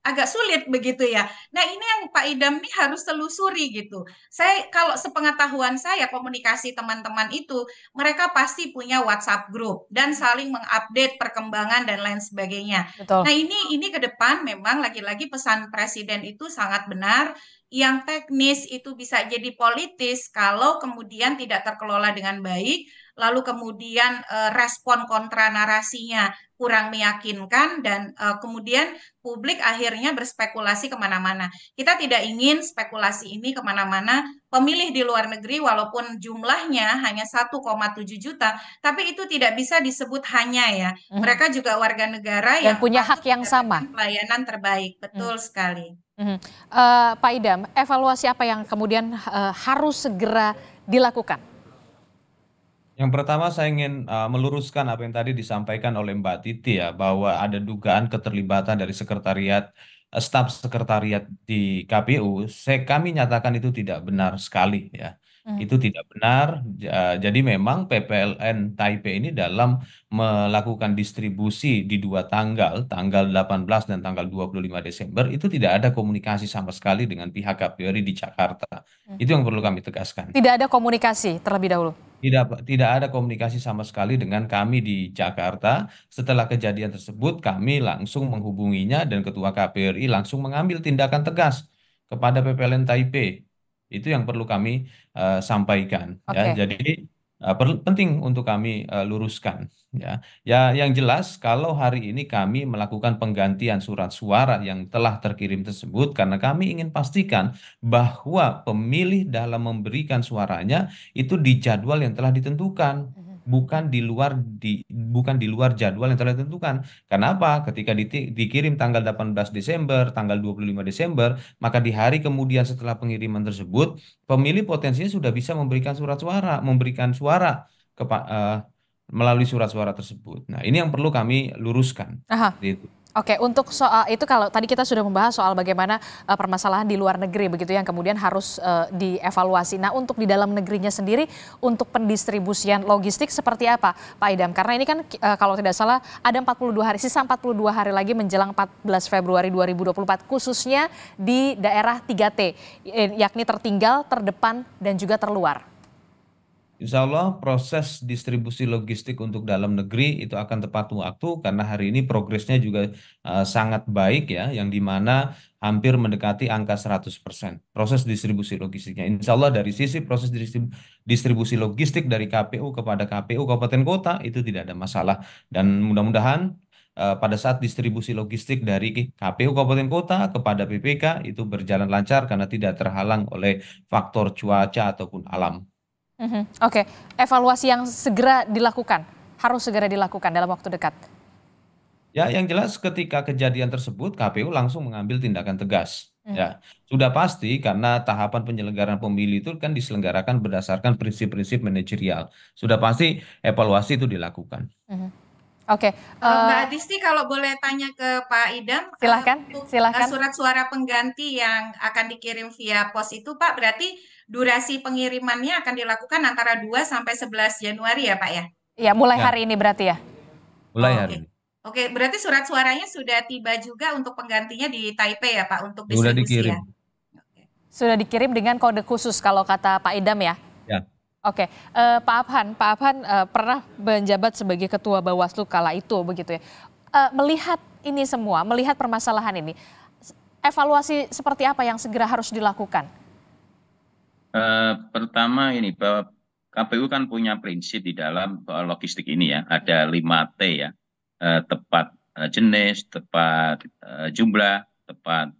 agak sulit begitu ya. Nah, ini yang Pak Idam nih harus telusuri gitu. Saya kalau sepengetahuan saya komunikasi teman-teman itu mereka pasti punya WhatsApp group dan saling mengupdate perkembangan dan lain sebagainya. Betul. Nah, ini ke depan memang lagi-lagi pesan Presiden itu sangat benar. Yang teknis itu bisa jadi politis kalau kemudian tidak terkelola dengan baik, lalu kemudian respon kontra narasinya kurang meyakinkan dan kemudian publik akhirnya berspekulasi kemana-mana. Kita tidak ingin spekulasi ini kemana-mana. Pemilih di luar negeri walaupun jumlahnya hanya 1,7 juta, tapi itu tidak bisa disebut hanya ya. Mereka juga warga negara Dan yang punya hak patut yang sama. mendapatkan pelayanan terbaik. Betul sekali. Pak Idam, evaluasi apa yang kemudian harus segera dilakukan? Yang pertama saya ingin meluruskan apa yang tadi disampaikan oleh Mbak Titi ya, bahwa ada dugaan keterlibatan dari staf sekretariat di KPU. Kami nyatakan itu tidak benar sekali ya. Itu tidak benar. Jadi memang PPLN Taipei ini dalam melakukan distribusi di dua tanggal 18 dan tanggal 25 Desember, itu tidak ada komunikasi sama sekali dengan pihak KPU RI di Jakarta. Itu yang perlu kami tegaskan. Tidak ada komunikasi terlebih dahulu? Tidak ada komunikasi sama sekali dengan kami di Jakarta. Setelah kejadian tersebut, kami langsung menghubunginya dan Ketua KPU RI langsung mengambil tindakan tegas kepada PPLN Taipei. Itu yang perlu kami sampaikan. Ya. Jadi penting untuk kami luruskan. Ya, yang jelas kalau hari ini kami melakukan penggantian surat suara yang telah terkirim tersebut karena kami ingin pastikan bahwa pemilih dalam memberikan suaranya itu di jadwal yang telah ditentukan, bukan di luar jadwal yang telah ditentukan. Kenapa? Ketika dikirim tanggal 18 Desember, tanggal 25 Desember, maka di hari kemudian setelah pengiriman tersebut, pemilih potensinya sudah bisa memberikan suara melalui surat suara tersebut. Nah, ini yang perlu kami luruskan. Gitu. Oke, untuk soal itu kalau tadi kita sudah membahas soal bagaimana permasalahan di luar negeri begitu yang kemudian harus dievaluasi. Nah, untuk di dalam negerinya sendiri untuk pendistribusian logistik seperti apa, Pak Idam? Karena ini kan kalau tidak salah ada sisa 42 hari lagi menjelang 14 Februari 2024 khususnya di daerah 3T, yakni tertinggal, terdepan dan juga terluar. Insya Allah proses distribusi logistik untuk dalam negeri itu akan tepat waktu karena hari ini progresnya juga sangat baik ya, yang dimana hampir mendekati angka 100% proses distribusi logistiknya. Insya Allah dari sisi proses distribusi logistik dari KPU kepada KPU Kabupaten Kota itu tidak ada masalah. Dan mudah-mudahan pada saat distribusi logistik dari KPU Kabupaten Kota kepada PPK itu berjalan lancar karena tidak terhalang oleh faktor cuaca ataupun alam. Oke, evaluasi yang segera dilakukan, harus segera dilakukan dalam waktu dekat. Ya, yang jelas ketika kejadian tersebut KPU langsung mengambil tindakan tegas. Ya, sudah pasti karena tahapan penyelenggaraan pemilu itu kan diselenggarakan berdasarkan prinsip-prinsip manajerial. Sudah pasti evaluasi itu dilakukan. Oke, Mbak Adisti kalau boleh tanya ke Pak Idam, untuk silakan. surat suara pengganti yang akan dikirim via pos itu Pak, berarti durasi pengirimannya akan dilakukan antara 2 sampai 11 Januari ya Pak ya? Ya, mulai hari ini berarti ya? Mulai hari ini. Oke, berarti surat suaranya sudah tiba juga untuk penggantinya di Taipei ya Pak, untuk Sudah distribusi dikirim. ya? Sudah dikirim dengan kode khusus kalau kata Pak Idam ya? Ya. Oke, Pak Abhan pernah menjabat sebagai Ketua Bawaslu kala itu begitu ya. Melihat ini semua, melihat permasalahan ini, evaluasi seperti apa yang segera harus dilakukan? Pertama ini bahwa KPU kan punya prinsip di dalam logistik ini ya, ada 5T ya, tepat jenis, tepat jumlah, tepat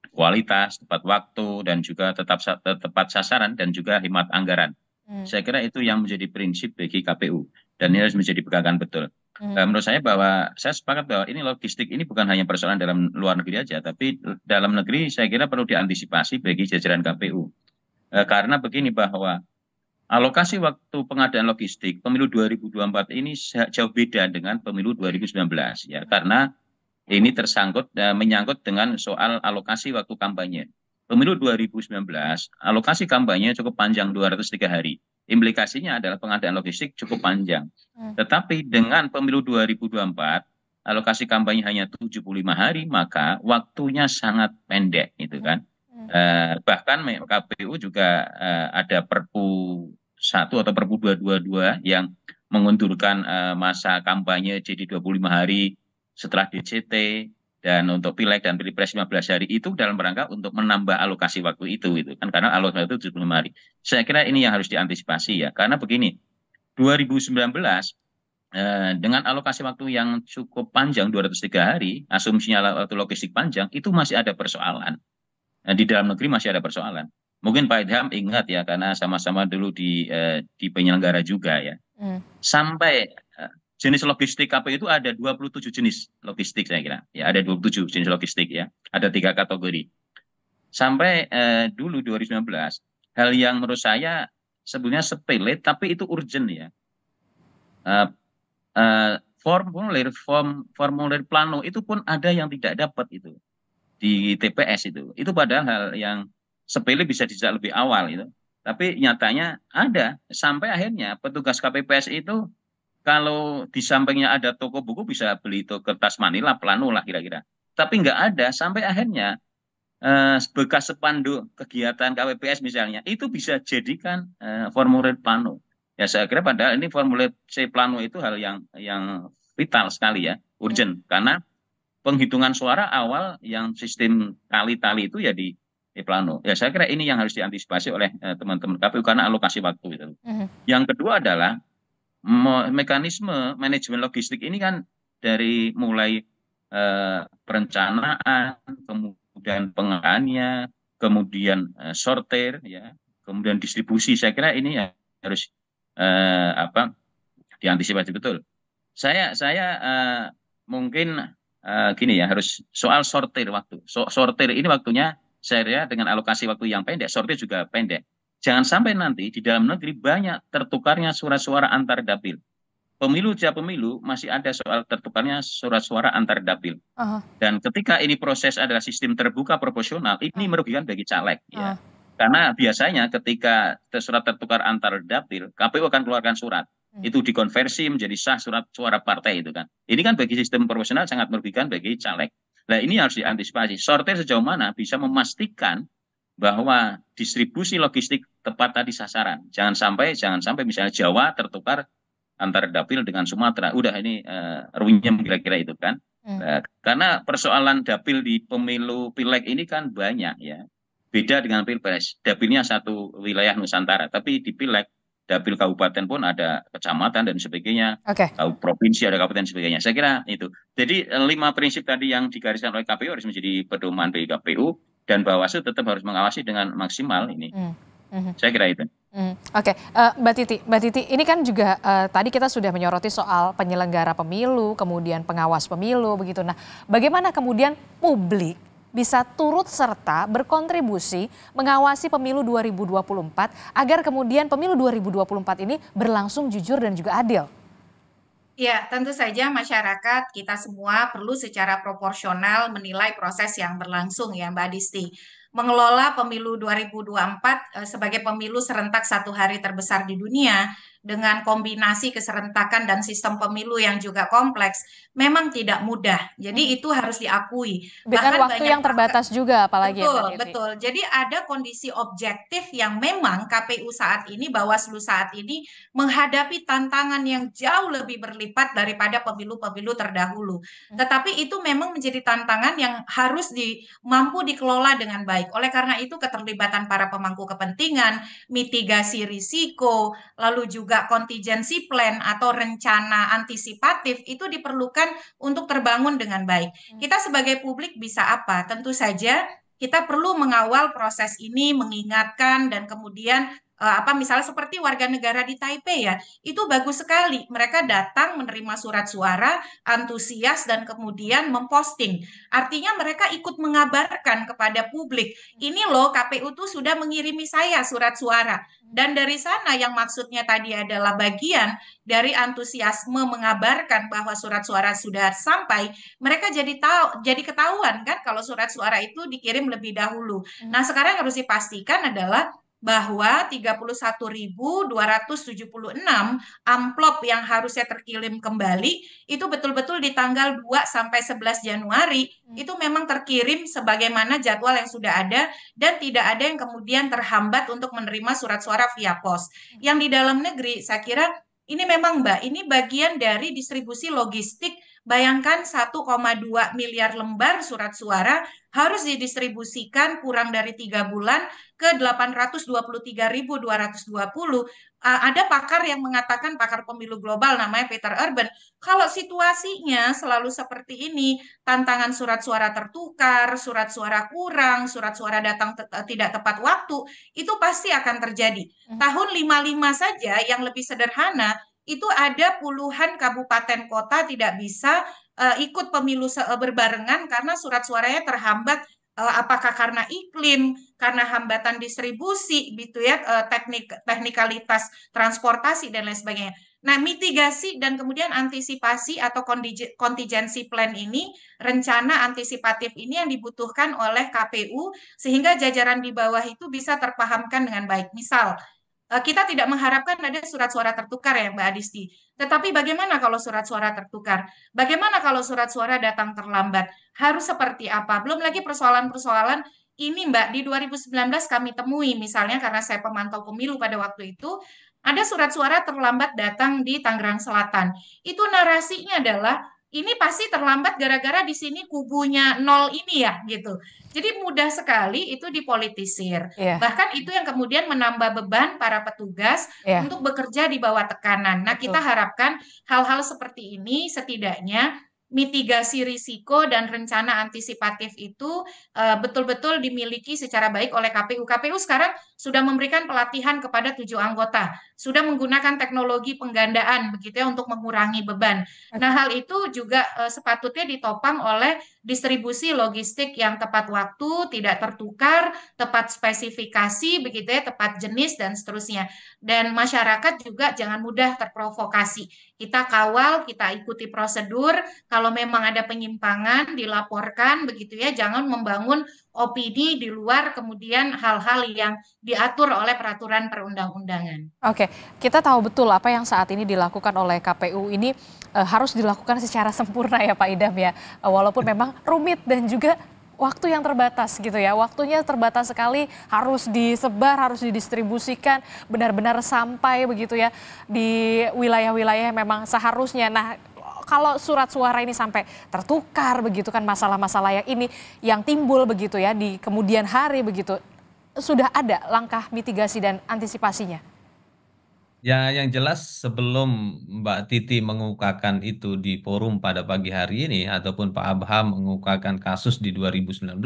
kualitas, tepat waktu, dan juga tepat sasaran, dan juga hemat anggaran. Saya kira itu yang menjadi prinsip bagi KPU, dan ini harus menjadi pegangan betul. Menurut saya bahwa saya sepakat bahwa ini logistik ini bukan hanya persoalan dalam luar negeri aja, tapi dalam negeri saya kira perlu diantisipasi bagi jajaran KPU. Karena begini bahwa alokasi waktu pengadaan logistik pemilu 2024 ini jauh beda dengan pemilu 2019 ya, karena ini menyangkut dengan soal alokasi waktu kampanye. Pemilu 2019 alokasi kampanye cukup panjang 203 hari. Implikasinya adalah pengadaan logistik cukup panjang. Tetapi dengan pemilu 2024 alokasi kampanye hanya 75 hari, maka waktunya sangat pendek gitu kan. Bahkan KPU juga ada Perpu 1 atau Perpu 222 yang mengundurkan masa kampanye jadi 25 hari setelah DCT, dan untuk pileg dan pilpres 15 hari itu dalam rangka untuk menambah alokasi waktu itu kan, karena alokasi itu 75 hari. Saya kira ini yang harus diantisipasi ya, karena begini, 2019 dengan alokasi waktu yang cukup panjang 203 hari, asumsinya waktu logistik panjang, itu masih ada persoalan. Di dalam negeri masih ada persoalan. Mungkin Pak Idham ingat ya, karena sama-sama dulu di penyelenggara juga ya. Sampai jenis logistik KPU itu ada 27 jenis logistik saya kira. Ya, ada 27 jenis logistik ya. Ada 3 kategori. Sampai dulu 2019, hal yang menurut saya sebenarnya sepele tapi itu urgent ya. Formulir plano itu pun ada yang tidak dapat itu di TPS itu padahal hal yang sepele bisa dijak lebih awal itu, tapi nyatanya ada. Sampai akhirnya petugas KPPS itu kalau di sampingnya ada toko buku bisa beli itu kertas manila plano lah kira-kira, tapi nggak ada. Sampai akhirnya bekas spanduk kegiatan KPPS misalnya itu bisa jadikan formulir plano ya. Saya kira padahal ini formulir C plano itu hal yang vital sekali ya, urgent, karena penghitungan suara awal yang sistem tali-tali itu ya di plano. Ya saya kira ini yang harus diantisipasi oleh teman-teman KPU karena alokasi waktu itu. Yang kedua adalah mekanisme manajemen logistik ini kan dari mulai perencanaan, kemudian pengolahannya, kemudian sortir ya, kemudian distribusi. Saya kira ini ya harus diantisipasi betul. Saya mungkin gini ya, harus soal sortir waktu. Sortir ini waktunya saya dengan alokasi waktu yang pendek, sortir juga pendek. Jangan sampai nanti di dalam negeri banyak tertukarnya surat suara antar dapil. Pemilu tiap pemilu masih ada soal tertukarnya surat suara antar dapil. Dan ketika ini proses adalah sistem terbuka proporsional, ini merugikan bagi caleg ya. Karena biasanya ketika surat tertukar antar dapil, KPU akan keluarkan surat. Itu dikonversi menjadi sah surat suara partai itu kan. Ini kan bagi sistem proporsional sangat merugikan bagi caleg. Nah ini harus diantisipasi. Sortir sejauh mana bisa memastikan bahwa distribusi logistik tepat tadi sasaran. Jangan sampai misalnya Jawa tertukar antara dapil dengan Sumatera. Udah ini runyem kira-kira itu kan. Karena persoalan dapil di pemilu pileg ini kan banyak ya. Beda dengan pilpres. Dapilnya satu wilayah Nusantara, tapi di pileg dapil kabupaten pun ada kecamatan dan sebagainya. Provinsi ada kabupaten dan sebagainya. Saya kira itu. Jadi 5 prinsip tadi yang digariskan oleh KPU harus menjadi pedoman bagi KPU, dan Bawaslu tetap harus mengawasi dengan maksimal ini. Saya kira itu. Mbak Titi, ini kan juga tadi kita sudah menyoroti soal penyelenggara pemilu, kemudian pengawas pemilu begitu. Nah, bagaimana kemudian publik bisa turut serta berkontribusi mengawasi pemilu 2024 agar kemudian pemilu 2024 ini berlangsung jujur dan juga adil? Ya, tentu saja masyarakat kita semua perlu secara proporsional menilai proses yang berlangsung ya Mbak Adisti. Mengelola pemilu 2024 sebagai pemilu serentak 1 hari terbesar di dunia dengan kombinasi keserentakan dan sistem pemilu yang juga kompleks memang tidak mudah. Jadi itu harus diakui. Dengan waktu yang terbatas juga apalagi. Betul. Jadi ada kondisi objektif yang memang KPU saat ini, Bawaslu saat ini menghadapi tantangan yang jauh lebih berlipat daripada pemilu-pemilu terdahulu. Tetapi itu memang menjadi tantangan yang harus mampu dikelola dengan baik. Oleh karena itu keterlibatan para pemangku kepentingan, mitigasi risiko, lalu juga contingency plan atau rencana antisipatif itu diperlukan untuk terbangun dengan baik. Kita sebagai publik bisa apa? Tentu saja kita perlu mengawal proses ini, mengingatkan, dan kemudian misalnya seperti warga negara di Taipei ya, itu bagus sekali. Mereka datang menerima surat suara, antusias, dan kemudian memposting. Artinya mereka ikut mengabarkan kepada publik, ini loh KPU tuh sudah mengirimi saya surat suara. Dan dari sana yang maksudnya tadi adalah bagian dari antusiasme mengabarkan bahwa surat suara sudah sampai, mereka jadi ketahuan kan kalau surat suara itu dikirim lebih dahulu. Nah, sekarang yang harus dipastikan adalah bahwa 31.276 amplop yang harusnya terkirim kembali itu betul-betul di tanggal 2 sampai 11 Januari itu memang terkirim sebagaimana jadwal yang sudah ada, dan tidak ada yang kemudian terhambat untuk menerima surat suara via pos. Yang di dalam negeri saya kira ini memang Mbak, ini bagian dari distribusi logistik. Bayangkan 1,2 miliar lembar surat suara harus didistribusikan kurang dari 3 bulan ke 823.220. Ada pakar yang mengatakan, pakar pemilu global namanya Peter Urban, kalau situasinya selalu seperti ini, tantangan surat suara tertukar, surat suara kurang, surat suara datang tidak tepat waktu, itu pasti akan terjadi. Tahun 55 saja yang lebih sederhana, itu ada puluhan kabupaten kota tidak bisa ikut pemilu berbarengan karena surat suaranya terhambat, apakah karena iklim, karena hambatan distribusi gitu ya, teknikalitas transportasi dan lain sebagainya. Nah, mitigasi dan kemudian antisipasi atau contingency plan ini, rencana antisipatif ini yang dibutuhkan oleh KPU sehingga jajaran di bawah itu bisa terpahamkan dengan baik. Misal, kita tidak mengharapkan ada surat suara tertukar ya Mbak Adisti. Tetapi bagaimana kalau surat suara tertukar? Bagaimana kalau surat suara datang terlambat? Harus seperti apa? Belum lagi persoalan-persoalan ini Mbak, di 2019 kami temui misalnya karena saya pemantau pemilu pada waktu itu, ada surat suara terlambat datang di Tangerang Selatan. Itu narasinya adalah, ini pasti terlambat gara-gara di sini kubunya 0 ini ya gitu. Jadi mudah sekali itu dipolitisir. Bahkan itu yang kemudian menambah beban para petugas untuk bekerja di bawah tekanan. Nah, kita harapkan hal-hal seperti ini setidaknya mitigasi risiko dan rencana antisipatif itu betul-betul dimiliki secara baik oleh KPU. KPU sekarang sudah memberikan pelatihan kepada 7 anggota, sudah menggunakan teknologi penggandaan begitu ya untuk mengurangi beban. Nah, hal itu juga sepatutnya ditopang oleh distribusi logistik yang tepat waktu, tidak tertukar, tepat spesifikasi begitu ya, tepat jenis dan seterusnya. Dan masyarakat juga jangan mudah terprovokasi. Kita kawal, kita ikuti prosedur. Kalau memang ada penyimpangan, dilaporkan begitu ya. Jangan membangun opini di luar kemudian hal-hal yang diatur oleh peraturan perundang-undangan. Oke, kita tahu betul apa yang saat ini dilakukan oleh KPU ini harus dilakukan secara sempurna ya Pak Idam ya. Walaupun memang rumit dan juga waktu yang terbatas gitu ya, waktunya terbatas sekali, harus disebar, harus didistribusikan benar-benar sampai begitu ya di wilayah-wilayah yang memang seharusnya. Nah, kalau surat suara ini sampai tertukar begitu kan, masalah-masalah yang ini yang timbul begitu ya di kemudian hari begitu, sudah ada langkah mitigasi dan antisipasinya? Ya, yang jelas sebelum Mbak Titi mengemukakan itu di forum pada pagi hari ini, ataupun Pak Abham mengemukakan kasus di 2019,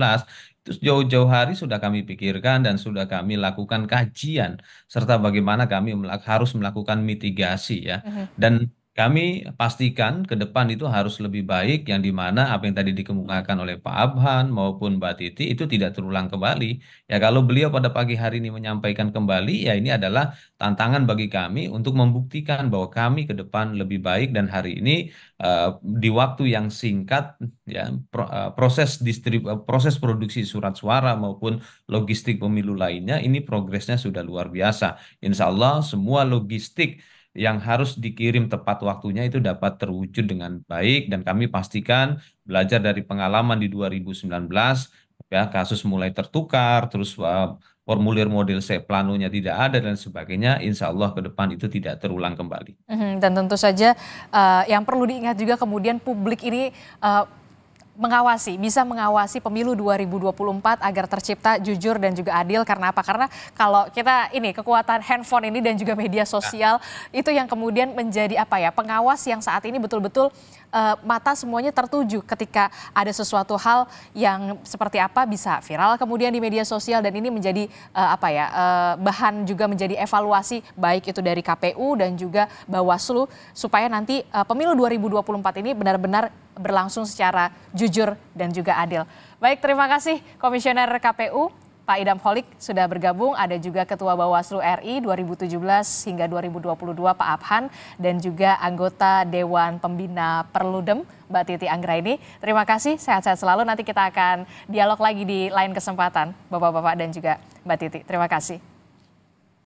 itu jauh-jauh hari sudah kami pikirkan dan sudah kami lakukan kajian, serta bagaimana kami harus melakukan mitigasi ya. Dan kami pastikan ke depan itu harus lebih baik, yang dimana apa yang tadi dikemukakan oleh Pak Abhan maupun Mbak Titi itu tidak terulang kembali. Ya, kalau beliau pada pagi hari ini menyampaikan kembali, ya ini adalah tantangan bagi kami untuk membuktikan bahwa kami ke depan lebih baik, dan hari ini di waktu yang singkat ya proses produksi surat suara maupun logistik pemilu lainnya ini progresnya sudah luar biasa. Insya Allah semua logistik yang harus dikirim tepat waktunya itu dapat terwujud dengan baik, dan kami pastikan belajar dari pengalaman di 2019 ya, kasus mulai tertukar, terus formulir model C planonya tidak ada dan sebagainya, insya Allah ke depan itu tidak terulang kembali. Dan tentu saja yang perlu diingat juga kemudian publik ini bisa mengawasi pemilu 2024 agar tercipta jujur dan juga adil. Karena apa? Karena kalau kita ini kekuatan handphone ini dan juga media sosial itu yang kemudian menjadi pengawas yang saat ini betul-betul mata semuanya tertuju ketika ada sesuatu hal yang seperti apa bisa viral kemudian di media sosial, dan ini menjadi bahan juga menjadi evaluasi baik itu dari KPU dan juga Bawaslu supaya nanti pemilu 2024 ini benar-benar berlangsung secara jujur dan juga adil. Baik, terima kasih Komisioner KPU Pak Idam Holik sudah bergabung. Ada juga Ketua Bawaslu RI 2017 hingga 2022 Pak Abhan, dan juga anggota Dewan Pembina Perludem Mbak Titi Anggraini. Terima kasih, sehat-sehat selalu. Nanti kita akan dialog lagi di lain kesempatan Bapak-bapak dan juga Mbak Titi. Terima kasih.